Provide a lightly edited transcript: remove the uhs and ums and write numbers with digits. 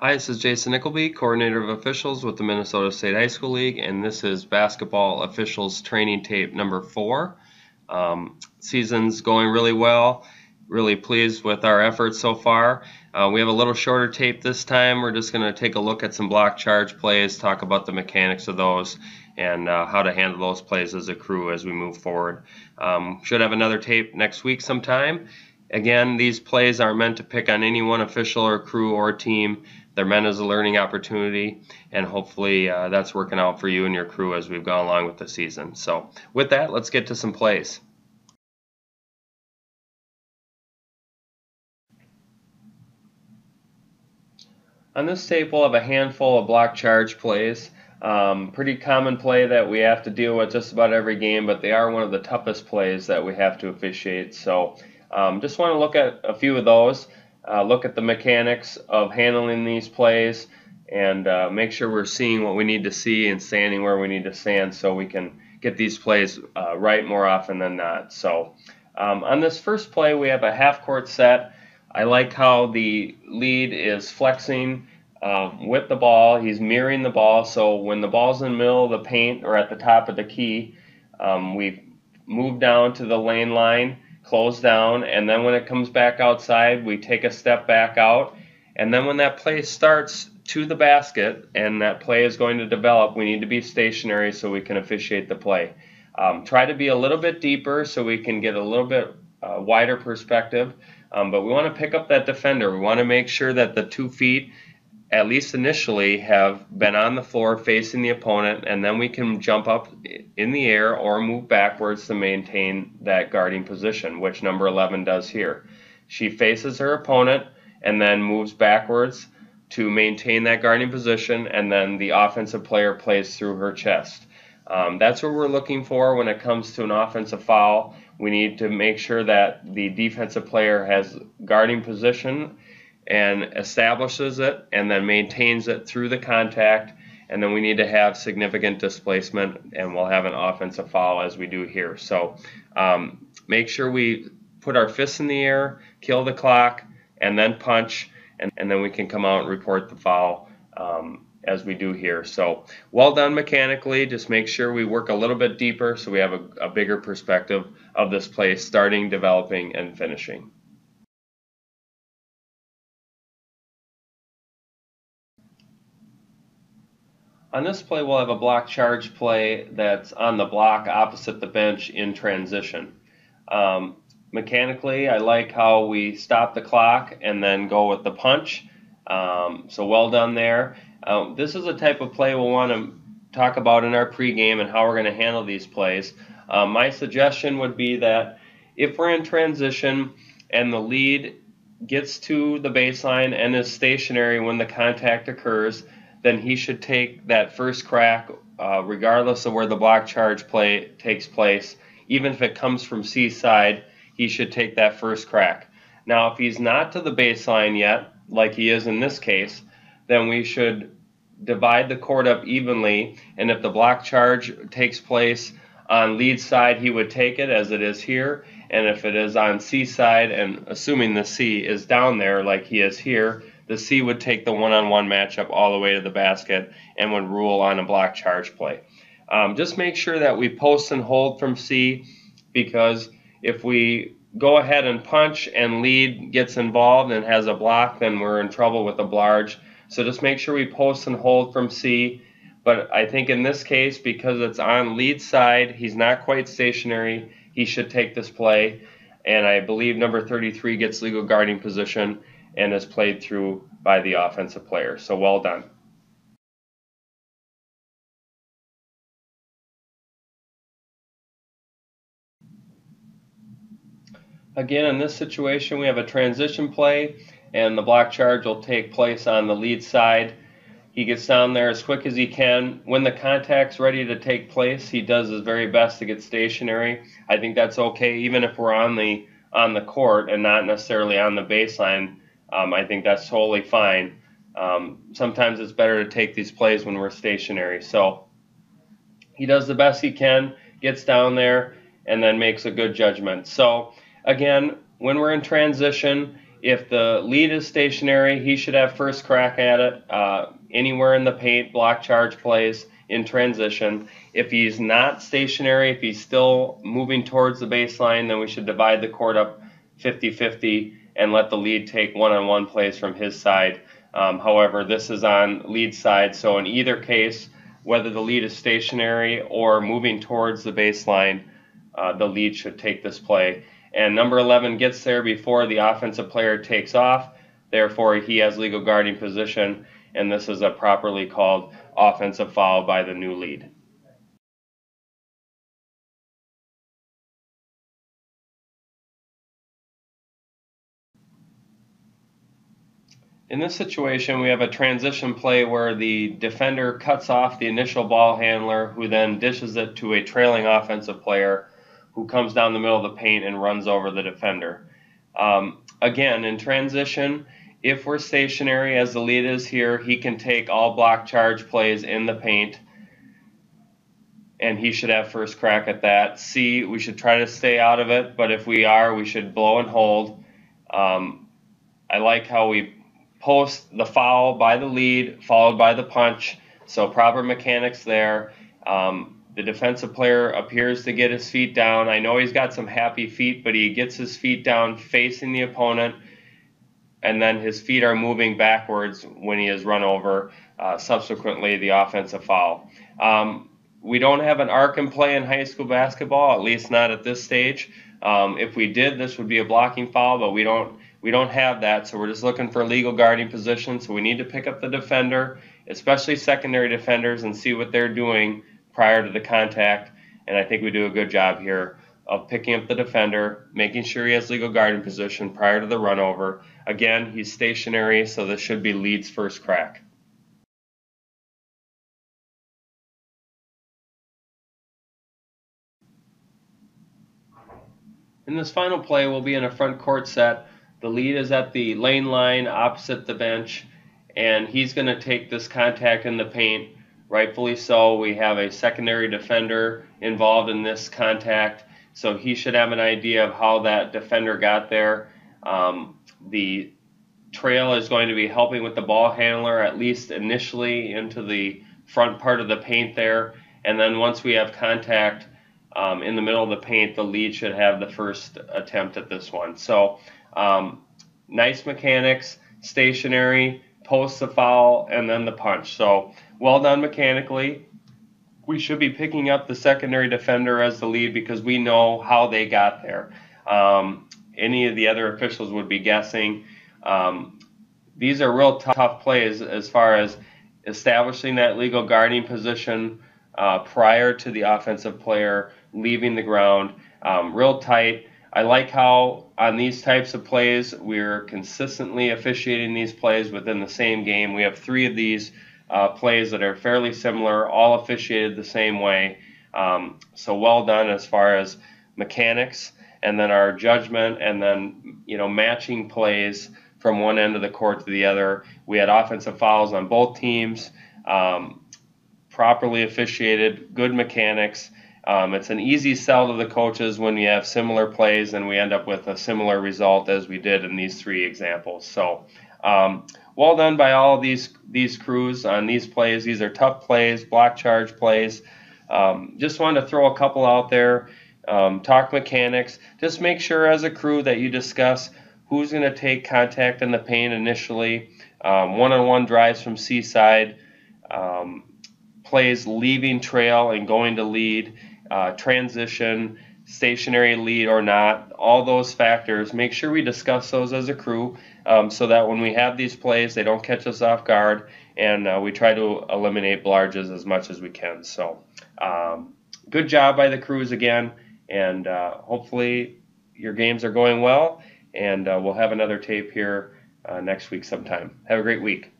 Hi, this is Jason Nickleby, Coordinator of Officials with the Minnesota State High School League, and this is Basketball Officials Training Tape number 4. Season's going really well. Really pleased with our efforts so far. We have a little shorter tape this time. We're just going to take a look at some block charge plays, talk about the mechanics of those, and how to handle those plays as a crew as we move forward. Should have another tape next week sometime. Again, these plays aren't meant to pick on any one official or crew or team. They're meant as a learning opportunity, and hopefully that's working out for you and your crew as we've gone along with the season. So with that, let's get to some plays. On this tape, we'll have a handful of block charge plays. Pretty common play that we have to deal with just about every game, but they are one of the toughest plays that we have to officiate. So just want to look at a few of those, look at the mechanics of handling these plays, and make sure we're seeing what we need to see and standing where we need to stand so we can get these plays right more often than not. So on this first play, we have a half-court set. I like how the lead is flexing with the ball. He's mirroring the ball, so when the ball's in the middle of the paint or at the top of the key, we move down to the lane line, close down, and then when it comes back outside, we take a step back out. And then when that play starts to the basket and that play is going to develop, we need to be stationary so we can officiate the play. Try to be a little bit deeper so we can get a little bit wider perspective. But we want to pick up that defender. We want to make sure that the 2 feet, at least initially, have been on the floor facing the opponent, and then we can jump up in the air or move backwards to maintain that guarding position, which number 11 does here. She faces her opponent and then moves backwards to maintain that guarding position, and then the offensive player plays through her chest. That's what we're looking for when it comes to an offensive foul. We need to make sure that the defensive player has guarding position and establishes it and then maintains it through the contact, and then we need to have significant displacement, and we'll have an offensive foul as we do here. So make sure we put our fists in the air, kill the clock, and then punch, and then we can come out and report the foul as we do here. So well done mechanically. Just make sure we work a little bit deeper so we have a bigger perspective of this play, starting, developing, and finishing. On this play, we'll have a block charge play that's on the block opposite the bench in transition. Mechanically, I like how we stop the clock and then go with the punch. So well done there. This is a type of play we'll want to talk about in our pregame and how we're going to handle these plays. My suggestion would be that if we're in transition and the lead gets to the baseline and is stationary when the contact occurs, then he should take that first crack regardless of where the block charge play takes place. Even if it comes from C side, he should take that first crack. Now, if he's not to the baseline yet, like he is in this case, then we should divide the court up evenly, and if the block charge takes place on lead side, he would take it as it is here, and if it is on C side, and assuming the C is down there like he is here, the C would take the one-on-one matchup all the way to the basket and would rule on a block charge play. Just make sure that we post and hold from C, because if we go ahead and punch and lead gets involved and has a block, then we're in trouble with a blarge. So just make sure we post and hold from C. But I think in this case, because it's on lead side, he's not quite stationary, he should take this play. And I believe number 33 gets legal guarding position and is played through by the offensive player. So well done. Again, in this situation, we have a transition play, and the block charge will take place on the lead side. He gets down there as quick as he can. When the contact's ready to take place, he does his very best to get stationary. I think that's okay, even if we're on the court and not necessarily on the baseline. I think that's totally fine. Sometimes it's better to take these plays when we're stationary. So he does the best he can, gets down there, and then makes a good judgment. So again, when we're in transition, If the lead is stationary, he should have first crack at it. Anywhere in the paint, block charge plays in transition. If he's not stationary, if he's still moving towards the baseline, then we should divide the court up 50-50 and let the lead take one-on-one plays from his side. However, this is on lead side, so in either case, whether the lead is stationary or moving towards the baseline, the lead should take this play. And number 11 gets there before the offensive player takes off. Therefore, he has legal guarding position, and this is a properly called offensive foul by the new lead. In this situation, we have a transition play where the defender cuts off the initial ball handler, who then dishes it to a trailing offensive player who comes down the middle of the paint and runs over the defender. Again, in transition, if we're stationary as the lead is here, he can take all block charge plays in the paint, and he should have first crack at that. C, we should try to stay out of it, but if we are, we should blow and hold. I like how we post the foul by the lead, followed by the punch, so proper mechanics there. The defensive player appears to get his feet down. I know he's got some happy feet, but he gets his feet down facing the opponent, and then his feet are moving backwards when he is run over, subsequently the offensive foul. We don't have an arc in play in high school basketball, at least not at this stage. If we did, this would be a blocking foul, but we don't have that, so we're just looking for legal guarding position. So we need to pick up the defender, especially secondary defenders, and see what they're doing prior to the contact. And I think we do a good job here of picking up the defender, making sure he has legal guarding position prior to the run over. Again, he's stationary, so this should be lead's first crack. In this final play, we'll be in a front court set. The lead is at the lane line opposite the bench, and he's going to take this contact in the paint. Rightfully so. We have a secondary defender involved in this contact, so he should have an idea of how that defender got there. The trail is going to be helping with the ball handler, at least initially, into the front part of the paint there. And then once we have contact in the middle of the paint, the lead should have the first attempt at this one. So nice mechanics, stationary, post the foul, and then the punch. So well done mechanically. We should be picking up the secondary defender as the lead because we know how they got there. Any of the other officials would be guessing. These are real tough plays as far as establishing that legal guarding position prior to the offensive player leaving the ground. Real tight. I like how on these types of plays we're consistently officiating these plays within the same game. We have 3 of these plays that are fairly similar, all officiated the same way. So well done as far as mechanics, and then our judgment, and then matching plays from one end of the court to the other. We had offensive fouls on both teams, properly officiated, good mechanics. It's an easy sell to the coaches when you have similar plays and we end up with a similar result as we did in these 3 examples. So well done by all of these crews on these plays. These are tough plays, block charge plays. Just wanted to throw a couple out there. Talk mechanics. Just make sure as a crew that you discuss who's going to take contact in the paint initially. One-on-one drives from C-side. Plays leaving trail and going to lead. Transition, stationary lead or not, all those factors, make sure we discuss those as a crew so that when we have these plays, they don't catch us off guard, and we try to eliminate blarges as much as we can. So good job by the crews again, and hopefully your games are going well, and we'll have another tape here next week sometime. Have a great week.